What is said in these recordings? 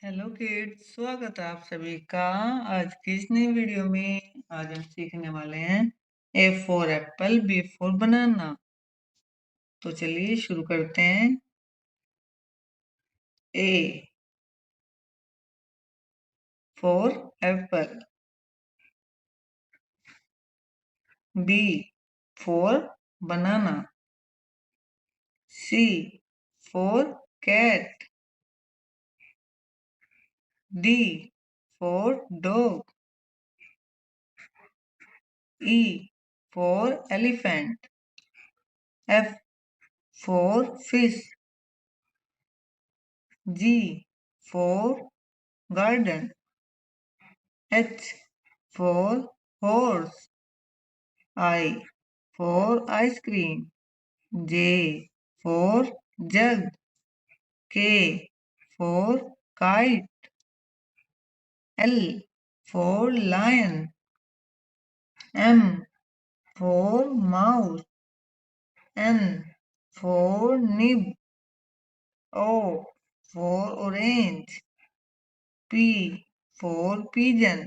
Hello kids, स्वागत है आप सभी का आज की इस नई वीडियो में। आज हम सीखने वाले हैं A for apple, B for banana. तो चलिए शुरू करते हैं। A for apple, B for banana, C for cat, D for dog, E for elephant, F for fish, G for garden, H for horse, I for ice cream, J for jug, K for kite, L for lion, M for mouse, N for nib, O for orange, P for pigeon,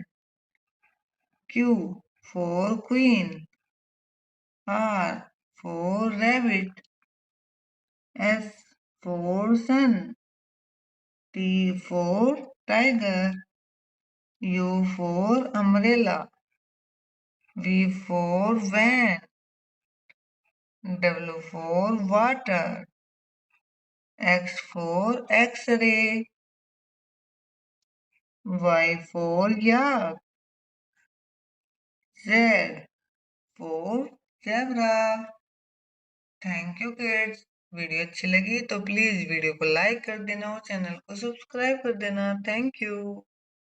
Q for queen, R for rabbit, S for sun, T for tiger, U for umbrella, V for van, W for water, X for X-ray, Y for yak, Z for zebra। Thank you kids. Video अच्छी लगी तो please video को like कर देना और channel को subscribe कर देना। Thank you.